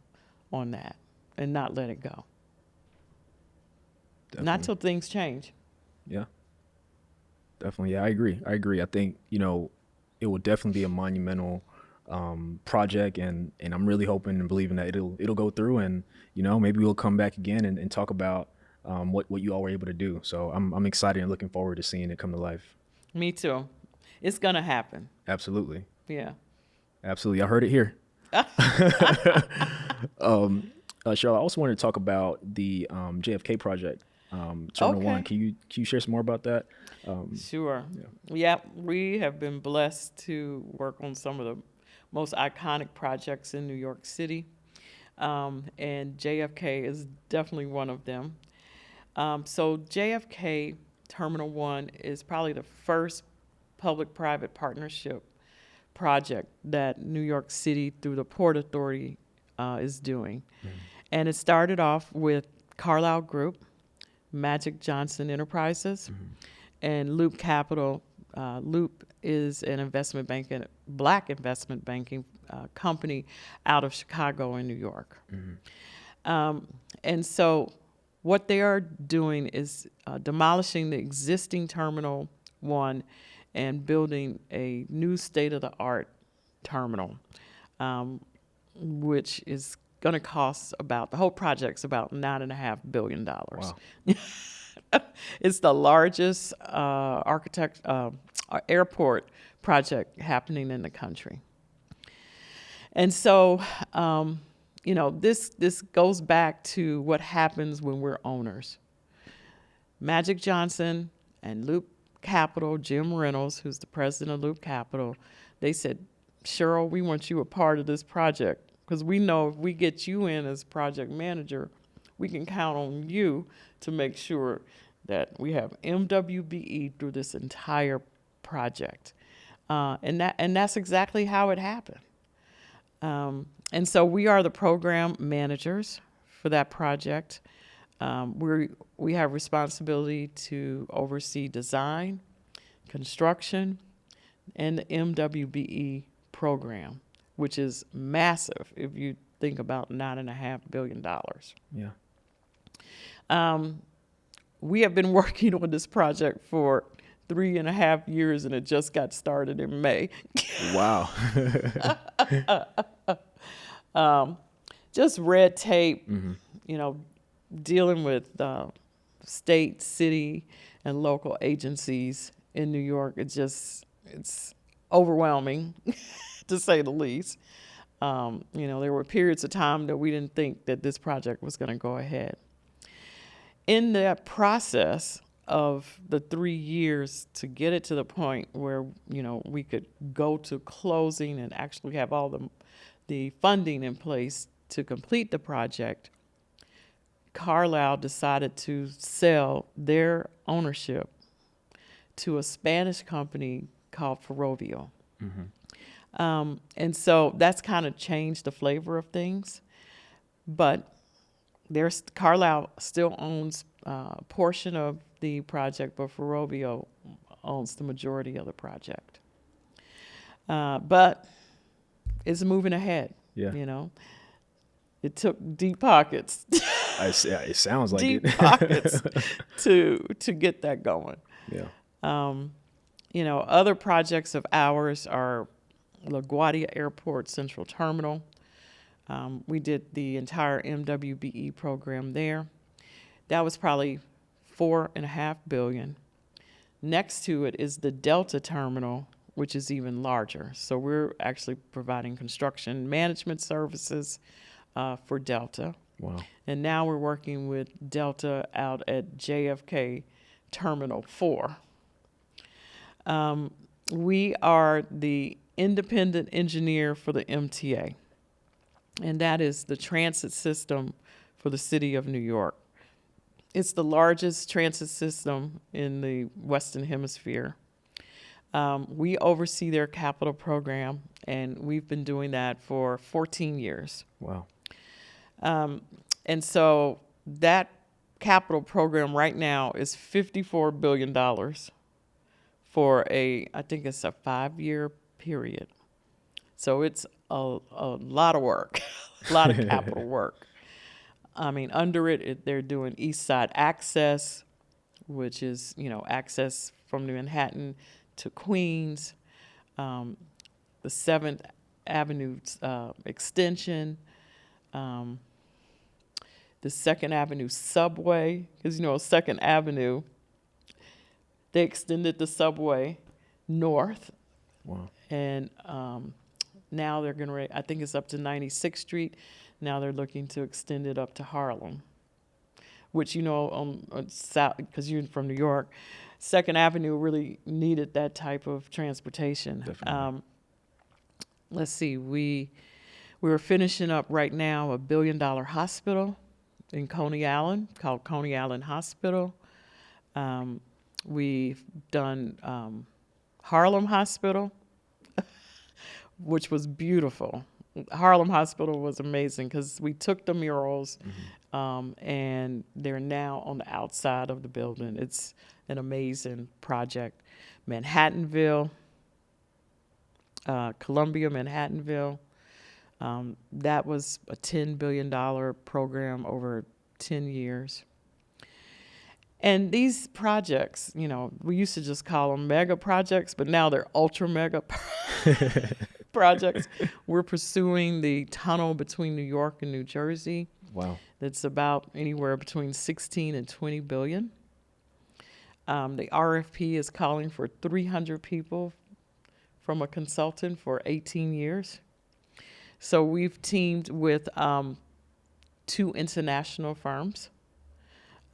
on that and not let it go. Definitely. Not till things change. Yeah. Definitely. Yeah, I agree. I think, it will definitely be a monumental project, and I'm really hoping and believing that it'll go through, and maybe we'll come back again and talk about what you all were able to do. So I'm excited and looking forward to seeing it come to life. Me too. It's gonna happen. Absolutely. Yeah. Absolutely. I heard it here. Cheryl, I also wanted to talk about the JFK project, Terminal 1. Can you share some more about that? Sure. Yeah, we have been blessed to work on some of the most iconic projects in New York City, and JFK is definitely one of them. So JFK Terminal 1 is probably the first public-private partnership project that New York City, through the Port Authority, is doing. Mm-hmm. And it started off with Carlyle Group, Magic Johnson Enterprises, mm-hmm. and Loop Capital. Loop is an investment banking, Black investment banking company out of Chicago and New York. Mm-hmm. And so what they are doing is demolishing the existing Terminal 1 and building a new state-of-the-art terminal, which is going to cost the whole project's about $9.5 billion. Wow. It's the largest airport project happening in the country. And so, this goes back to what happens when we're owners. Magic Johnson and Loop Capital, Jim Reynolds, who's the president of Loop Capital, they said, Cheryl, we want you a part of this project because we know if we get you in as project manager, we can count on you to make sure that we have MWBE through this entire project. And that's exactly how it happened. And so we are the program managers for that project. We have responsibility to oversee design, construction, and the MWBE program, which is massive if you think about $9.5 billion. Yeah. We have been working on this project for 3.5 years, and it just got started in May. Wow. Just red tape, mm-hmm. Dealing with state, city, and local agencies in New York. It's overwhelming, to say the least. There were periods of time that we didn't think that this project was going to go ahead. In that process of the 3 years to get it to the point where, we could go to closing and actually have all the funding in place to complete the project, Carlyle decided to sell their ownership to a Spanish company called Ferrovio. Mm-hmm. And so that's kind of changed the flavor of things. But Carlyle still owns a portion of the project, but Ferrovio owns the majority of the project. But it's moving ahead, It took deep pockets. It sounds like deep it. pockets to get that going. Yeah. Other projects of ours are LaGuardia Airport Central Terminal. We did the entire MWBE program there. That was probably $4.5 billion. Next to it is the Delta terminal, which is even larger. So we're actually providing construction management services for Delta. Wow. And now we're working with Delta out at JFK Terminal 4. We are the independent engineer for the MTA, and that is the transit system for the city of New York. It's the largest transit system in the Western Hemisphere. We oversee their capital program, and we've been doing that for 14 years. Wow. And so that capital program right now is $54 billion for I think it's a 5-year period. So it's a lot of work, a lot of capital work. I mean, under it, they're doing East Side Access, which is, access from Manhattan to Queens, the 7th Avenue extension, the 2nd Avenue subway, because, 2nd Avenue, they extended the subway north. Wow. And now they're going to, I think it's up to 96th Street. Now they're looking to extend it up to Harlem, which, on south, because you're from New York, 2nd Avenue really needed that type of transportation. Definitely. Let's see, we were finishing up right now a $1 billion hospital in Coney Island called Coney Island Hospital. We've done Harlem Hospital, which was beautiful. Harlem Hospital was amazing because we took the murals and they're now on the outside of the building. It's an amazing project. Manhattanville, Columbia, Manhattanville. That was a $10 billion program over 10 years. And these projects, we used to just call them mega projects, but now they're ultra mega projects. We're pursuing the tunnel between New York and New Jersey. Wow. That's about anywhere between 16 and 20 billion. The RFP is calling for 300 people from a consultant for 18 years. So we've teamed with 2 international firms.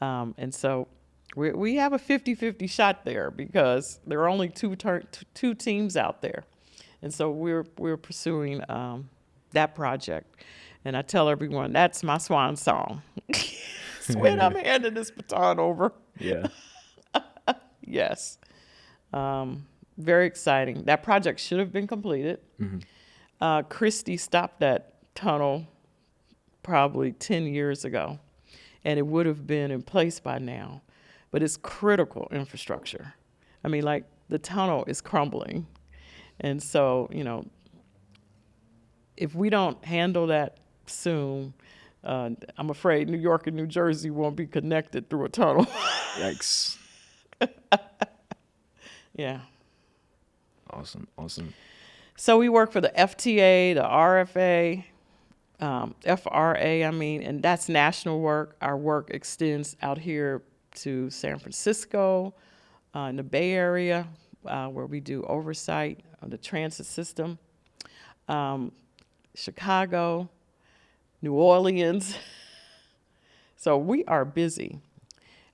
And so we have a 50-50 shot there because there are only two teams out there. And so we're pursuing that project. And I tell everyone, that's my swan song. It's when I'm handing this baton over. Yeah. Yes. Very exciting. That project should have been completed. Mm-hmm. Christie stopped that tunnel probably 10 years ago, and it would have been in place by now. But it's critical infrastructure. I mean, like, the tunnel is crumbling. And so, if we don't handle that soon, I'm afraid New York and New Jersey won't be connected through a tunnel. Yikes. Yeah. Awesome. So we work for the FTA, the RFA, FRA, and that's national work. Our work extends out here to San Francisco, in the Bay Area, where we do oversight of the transit system, Chicago, New Orleans. So we are busy.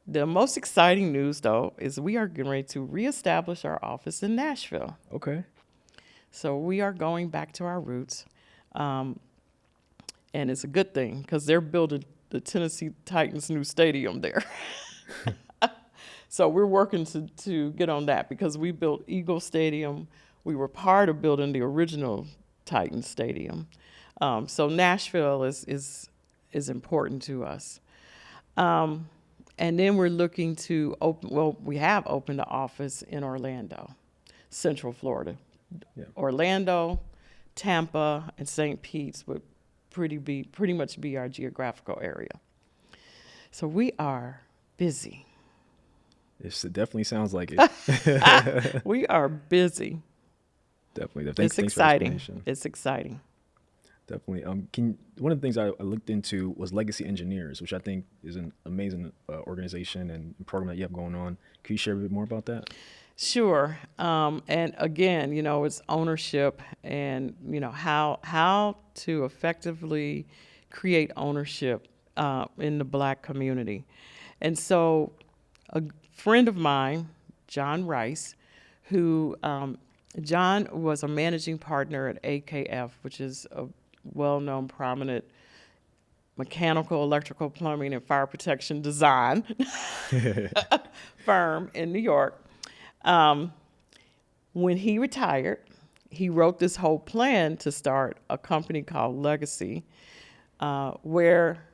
The most exciting news, though, is we are getting ready to reestablish our office in Nashville. Okay. So we are going back to our roots. And it's a good thing because they're building the Tennessee Titans' new stadium there. So we're working to get on that because we built Eagle Stadium. We were part of building the original Titans Stadium. So Nashville is important to us. And then we're looking to we have opened the office in Orlando, Central Florida. Yeah. Orlando, Tampa, and St. Pete's would pretty much be our geographical area. So we are busy. It definitely sounds like it. We are busy. Definitely. It's exciting. It's exciting. Definitely. One of the things I looked into was Legacy Engineers, which I think is an amazing organization and program that you have going on. Can you share a bit more about that? Sure. And again, it's ownership and, how to effectively create ownership in the Black community. And so a friend of mine, John Rice, who John was a managing partner at AKF, which is a well-known, prominent mechanical, electrical, plumbing, and fire protection design firm in New York. When he retired, he wrote this whole plan to start a company called Legacy, where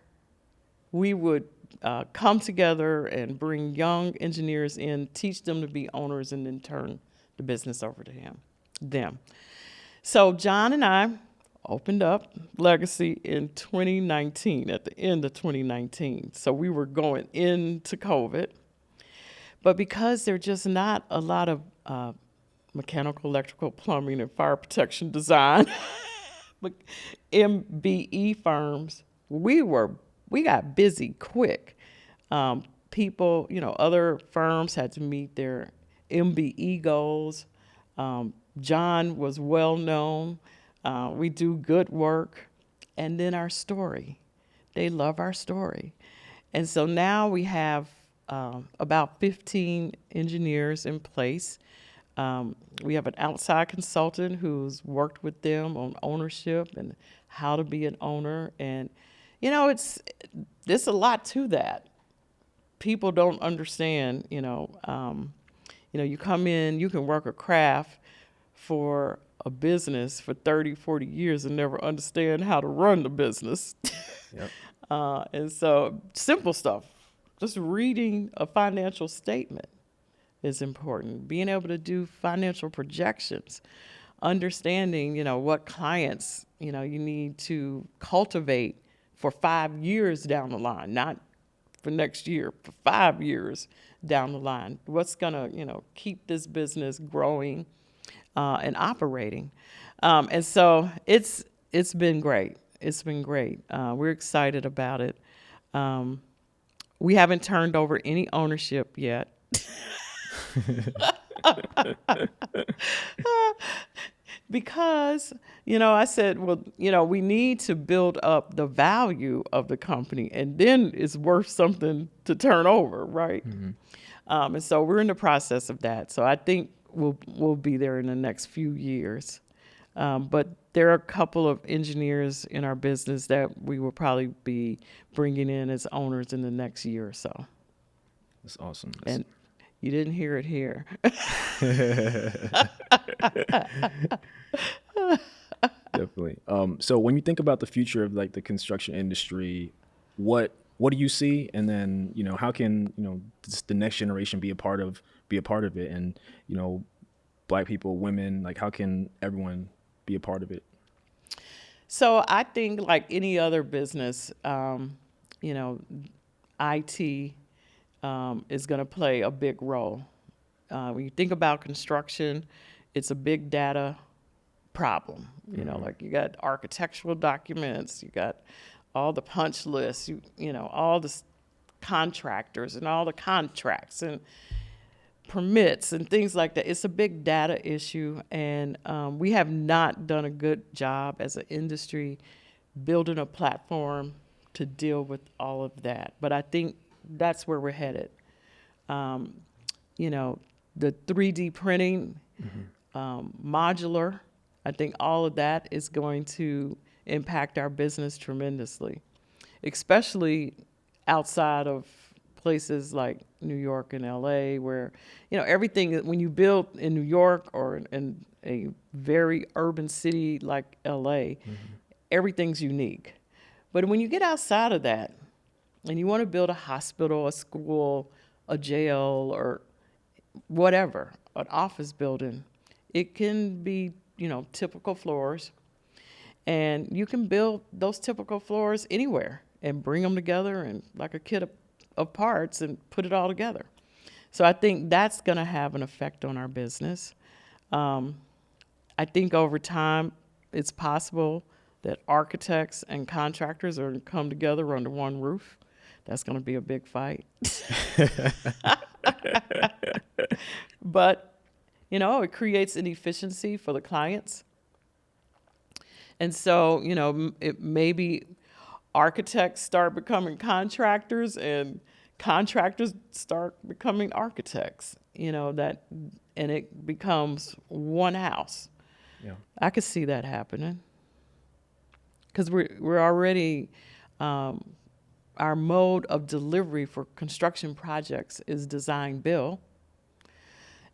we would come together and bring young engineers in, teach them to be owners, and then turn the business over to them. So John and I opened up Legacy in 2019, at the end of 2019. So we were going into COVID. But because there's just not a lot of mechanical, electrical, plumbing, and fire protection design MBE firms, we got busy quick. People, other firms had to meet their MBE goals. John was well known. We do good work. And then our story. They love our story. And so now we have about 15 engineers in place. We have an outside consultant who's worked with them on ownership and how to be an owner. And, there's a lot to that. People don't understand, you come in, you can work a craft for a business for 30, 40 years and never understand how to run the business. Yep. And so simple stuff, just reading a financial statement is important. Being able to do financial projections, understanding, what clients, you need to cultivate for 5 years down the line, not for next year, for 5 years down the line. What's gonna, keep this business growing and operating. And so it's been great. It's been great. We're excited about it. We haven't turned over any ownership yet. Because, I said, well, we need to build up the value of the company, and then it's worth something to turn over, right? Mm-hmm. And so we're in the process of that. So I think we'll be there in the next few years. But there are a couple of engineers in our business that we will probably be bringing in as owners in the next year or so. That's awesome. And you didn't hear it here. Definitely. So when you think about the future of like the construction industry, what do you see? And then, how can, the next generation be a part of it? And, Black people, women, like how can everyone be a part of it? So I think like any other business, IT is going to play a big role. When you think about construction, it's a big data problem. Like you got architectural documents, you got all the punch lists, all the contractors and all the contracts and permits and things like that. It's a big data issue, and we have not done a good job as an industry building a platform to deal with all of that. But I think that's where we're headed. The 3D printing, modular, I think all of that is going to impact our business tremendously, especially outside of places like New York and LA, where, everything, when you build in New York or in a very urban city like LA, everything's unique. But when you get outside of that and you want to build a hospital, a school, a jail, or whatever, an office building, it can be, typical floors. And you can build those typical floors anywhere and bring them together and like a kit of parts and put it all together. So I think that's going to have an effect on our business. I think over time it's possible that architects and contractors are going to come together under one roof. That's going to be a big fight. But, it creates an efficiency for the clients. And so, it maybe architects start becoming contractors and contractors start becoming architects, and it becomes one house. Yeah. I could see that happening because we're already, our mode of delivery for construction projects is design build.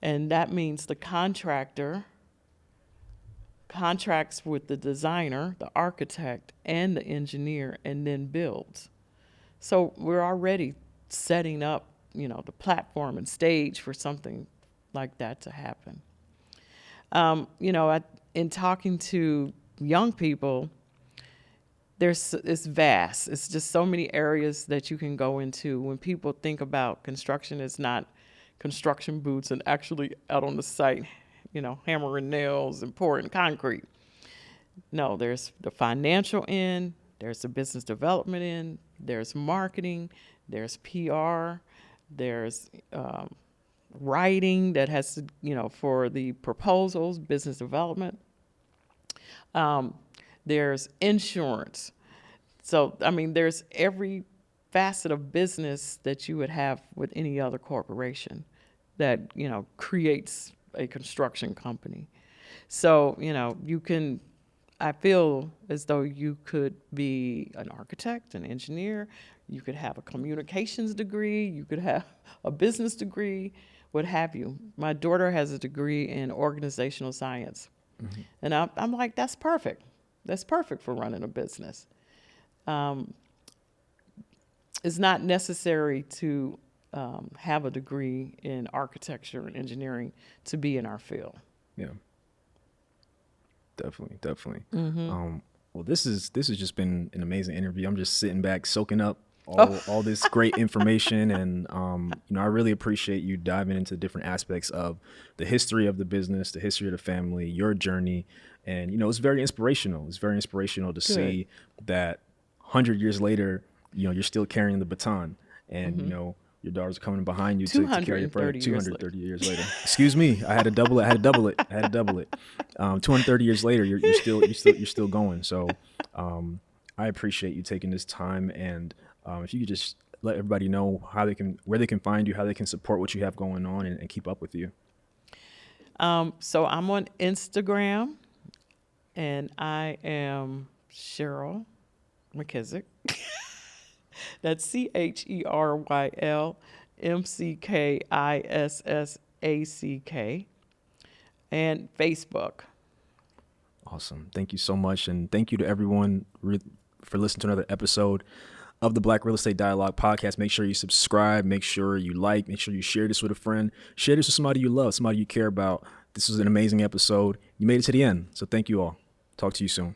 And that means the contractor contracts with the designer, the architect, and the engineer, and then builds. So we're already setting up, the platform and stage for something like that to happen. In talking to young people, it's vast. It's just so many areas that you can go into. When people think about construction, it's not construction boots and actually out on the site, hammering nails and pouring concrete. No, there's the financial end, there's the business development end, there's marketing, there's PR, there's writing that has to, for the proposals, business development. There's insurance. So, there's every facet of business that you would have with any other corporation that, creates a construction company. So, I feel as though you could be an architect, an engineer, you could have a communications degree, you could have a business degree, what have you. My daughter has a degree in organizational science. Mm-hmm. And I'm like, that's perfect. That's perfect for running a business. It's not necessary to have a degree in architecture and engineering to be in our field. Yeah, definitely. Mm-hmm. Well, this has just been an amazing interview. I'm just sitting back, soaking up all this great information, and I really appreciate you diving into different aspects of the history of the business, the history of the family, your journey, and it's very inspirational. It's very inspirational to see that 100 years later, you're still carrying the baton, and Mm-hmm. Your daughters are coming behind you to carry it further. 230 years later. Excuse me, I had to double it. 230 years later, you're still going. So, I appreciate you taking this time, and if you could just let everybody know where they can find you, how they can support what you have going on, and keep up with you. So I'm on Instagram, and I am Cheryl McKissack. That's CHERYL McKissack, and Facebook. Awesome. Thank you so much. And thank you to everyone for listening to another episode of the Black Real Estate Dialogue podcast. Make sure you subscribe, make sure you like, make sure you share this with a friend, share this with somebody you love, somebody you care about. This was an amazing episode. You made it to the end. So thank you all. Talk to you soon.